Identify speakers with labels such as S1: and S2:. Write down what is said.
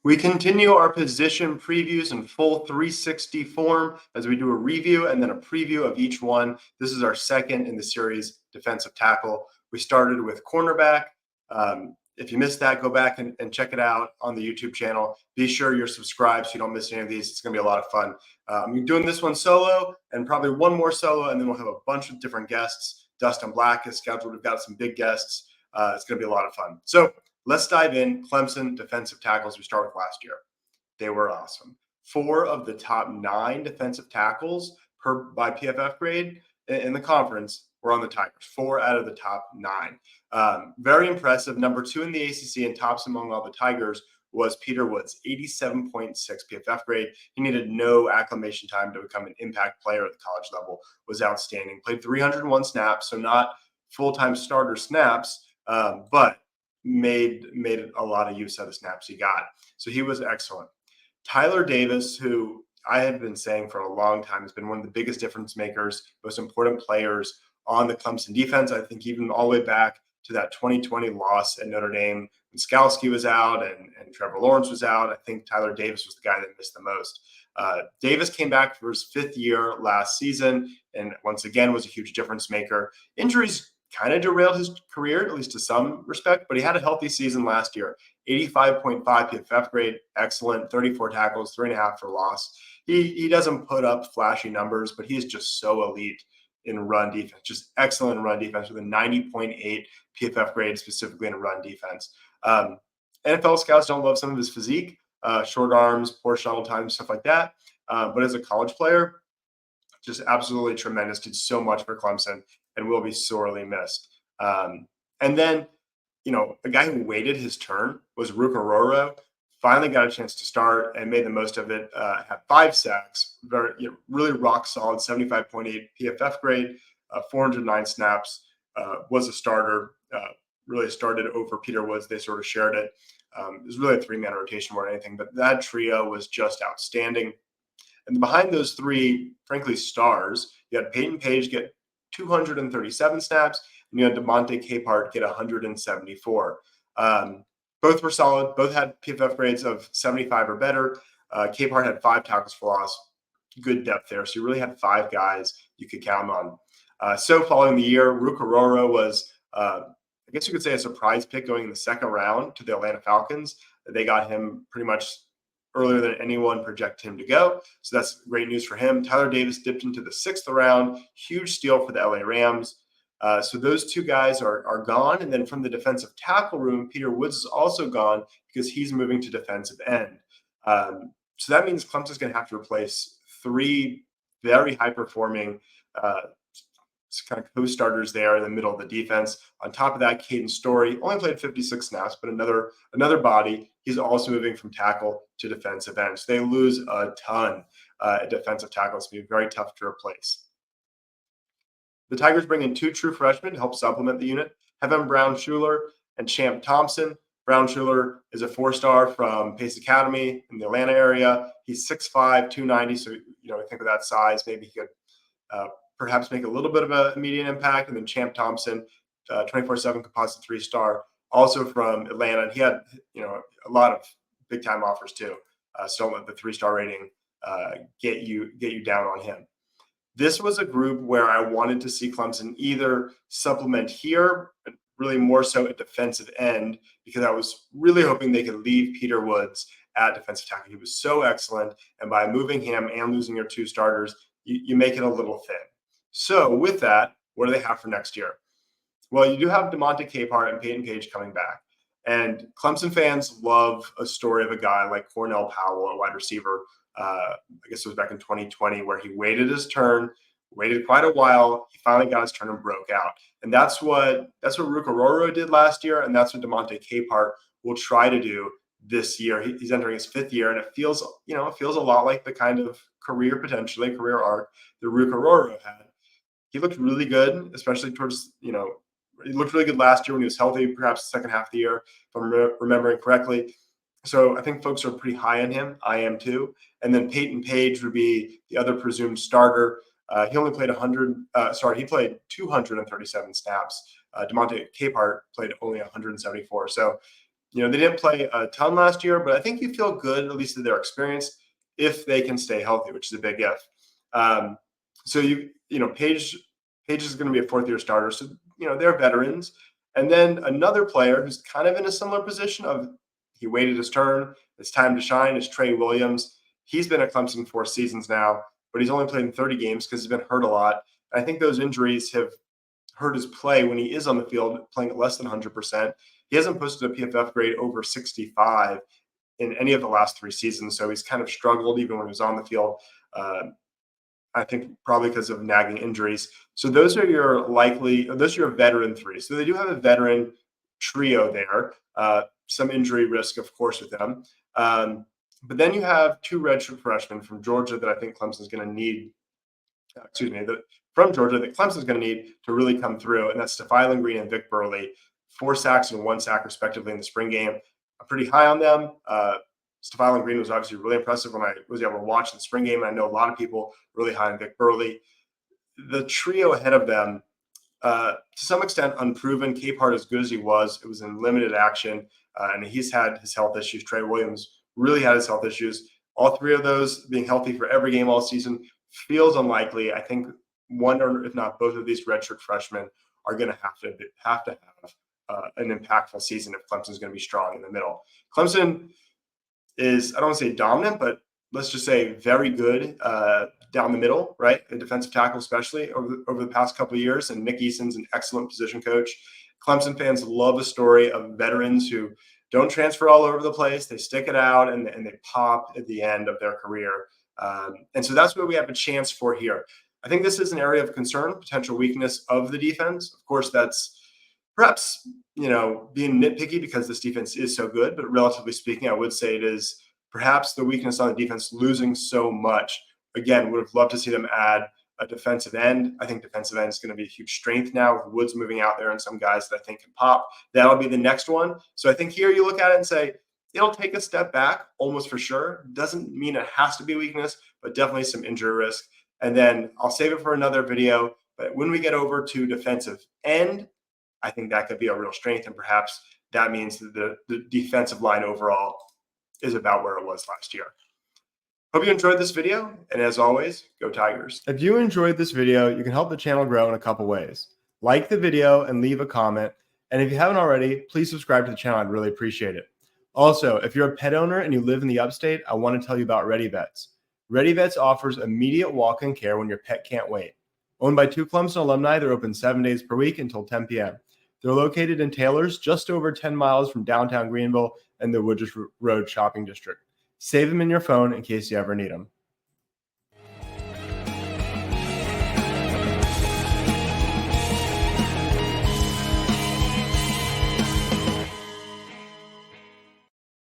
S1: We continue our position previews in full 360 form as we do a review and then a preview of each one. This is our second in the series, defensive tackle. We started with cornerback. If you missed that, go back and check it out on the YouTube channel. Be sure you're subscribed so you don't miss any of these. It's going to be a lot of fun. I'm doing this one solo and probably one more solo, and then we'll have a bunch of different guests. Dustin Black is scheduled. We've got some big guests. It's going to be a lot of fun. So let's dive in. Clemson defensive tackles. We start with last year. They were awesome. 4 of the top 9 defensive tackles by PFF grade in the conference were on the Tigers. 4 out of the top 9. Very impressive. Number 2 in the ACC and tops among all the Tigers was Peter Woods, 87.6 PFF grade. He needed no acclimation time to become an impact player at the college level. Was outstanding. Played 301 snaps, so not full-time starter snaps, but made a lot of use of the snaps he got. So he was excellent. Tyler Davis, who I have been saying for a long time has been one of the biggest difference makers, most important players on the Clemson defense. I think even all the way back to that 2020 loss at Notre Dame when Skalski was out and Trevor Lawrence was out. I think Tyler Davis was the guy that missed the most. Davis came back for his 5th year last season and once again was a huge difference maker. Injuries kind of derailed his career, at least to some respect, but he had a healthy season last year. 85.5 PFF grade, excellent, 34 tackles, 3.5 for loss. He doesn't put up flashy numbers, but he's just so elite in run defense, just excellent in run defense with a 90.8 PFF grade, specifically in run defense. NFL scouts don't love some of his physique, short arms, poor shuttle time, stuff like that. But as a college player, just absolutely tremendous, did so much for Clemson and will be sorely missed. And then, a guy who waited his turn was Ruke Orhorhoro. Finally got a chance to start and made the most of it. Had 5 sacks, really rock solid, 75.8 PFF grade, 409 snaps, was a starter, really started over Peter Woods. They sort of shared it. It was really a 3-man rotation more than anything, but that trio was just outstanding. And behind those 3, frankly, stars, you had Peyton Page get 237 snaps, and you had DeMonte Capehart get 174. Both were solid. Both had PFF grades of 75 or better. Capehart had 5 tackles for loss. Good depth there. So you really had 5 guys you could count on. So following the year, Ruke Orhorhoro was, I guess you could say, a surprise pick going in the 2nd round to the Atlanta Falcons. They got him pretty much earlier than anyone projected him to go. So that's great news for him. Tyler Davis dipped into the 6th round. Huge steal for the LA Rams. So those 2 guys are gone. And then from the defensive tackle room, Peter Woods is also gone because he's moving to defensive end. So that means Clemson's going to have to replace 3 very high-performing kind of co-starters there in the middle of the defense. On top of that, Caden Story only played 56 snaps, but another body. He's also moving from tackle to defensive end. So they lose a ton at defensive tackle. It's going to be very tough to replace. The Tigers bring in 2 true freshmen to help supplement the unit. Heaven Brown-Schuler and Champ Thompson. Brown-Schuler is a 4-star from Pace Academy in the Atlanta area. He's 6'5", 290. So, I think with that size, maybe he could perhaps make a little bit of an immediate impact. And then Champ Thompson, 24/7 composite 3-star, also from Atlanta. And he had, a lot of big-time offers too. So don't let the 3-star rating get you down on him. This was a group where I wanted to see Clemson either supplement here, but really more so at defensive end, because I was really hoping they could leave Peter Woods at defensive tackle. He was so excellent. And by moving him and losing your 2 starters, you make it a little thin. So with that, what do they have for next year? Well, you do have DeMonte Capehart and Peyton Page coming back. And Clemson fans love a story of a guy like Cornell Powell, a wide receiver. I guess it was back in 2020 where he waited his turn, waited quite a while. He finally got his turn and broke out. And that's what Ruke Orhorhoro did last year. And that's what DeMonte Capehart will try to do this year. He's entering his 5th year, and it feels a lot like the kind of career arc that Ruke Orhorhoro had. He looked really good, especially towards, he looked really good last year when he was healthy, perhaps the 2nd half of the year, if I'm remembering correctly. So I think folks are pretty high on him. I am too. And then Peyton Page would be the other presumed starter. He only played he played 237 snaps. DeMonte Capehart played only 174. So, They didn't play a ton last year, but I think you feel good, at least that they're experienced, if they can stay healthy, which is a big if. So Page is going to be a fourth-year starter, so they're veterans. And then another player who's kind of in a similar position of he waited his turn, it's time to shine, is Trey Williams. He's been at Clemson 4 seasons now, but he's only played in 30 games because he's been hurt a lot. And I think those injuries have hurt his play when he is on the field, playing at less than 100%. He hasn't posted a PFF grade over 65 in any of the last 3 seasons, so he's kind of struggled even when he was on the field. I think probably because of nagging injuries. So those are your veteran three. So they do have a veteran trio there. Some injury risk, of course, with them. But then you have 2 redshirt freshmen from Georgia that I think Clemson's going to need. From Georgia that Clemson's going to need to really come through, and that's Stephylon Green and Vic Burley. 4 sacks and 1 sack respectively in the spring game. I'm pretty high on them. Stephylon Green was obviously really impressive when I was able to watch the spring game. I know a lot of people really high on Vic Burley. The trio ahead of them, to some extent, unproven. Capehart, as good as he was, it was in limited action, and he's had his health issues. Trey Williams really had his health issues. All 3 of those being healthy for every game all season feels unlikely. I think one or if not both of these redshirt freshmen are going to have an impactful season if Clemson's going to be strong in the middle. Clemson is, I don't want to say dominant, but let's just say very good down the middle, right? A defensive tackle, especially over the past couple of years. And Nick Eason's an excellent position coach. Clemson fans love a story of veterans who don't transfer all over the place. They stick it out and they pop at the end of their career. And so that's what we have a chance for here. I think this is an area of concern, potential weakness of the defense. Of course, that's perhaps, being nitpicky because this defense is so good, but relatively speaking, I would say it is perhaps the weakness on the defense losing so much. Again, would have loved to see them add a defensive end. I think defensive end is going to be a huge strength now with Woods moving out there and some guys that I think can pop. That'll be the next one. So I think here you look at it and say, it'll take a step back almost for sure. Doesn't mean it has to be weakness, but definitely some injury risk. And then I'll save it for another video. But when we get over to defensive end, I think that could be a real strength. And perhaps that means that the defensive line overall is about where it was last year. Hope you enjoyed this video. And as always, go Tigers. If you enjoyed this video, you can help the channel grow in a couple ways. Like the video and leave a comment. And if you haven't already, please subscribe to the channel. I'd really appreciate it. Also, if you're a pet owner and you live in the upstate, I want to tell you about Ready Vets. Ready Vets offers immediate walk-in care when your pet can't wait. Owned by 2 Clemson alumni, they're open 7 days per week until 10 p.m. They're located in Taylor's, just over 10 miles from downtown Greenville and the Woodruff Road shopping district. Save them in your phone in case you ever need them.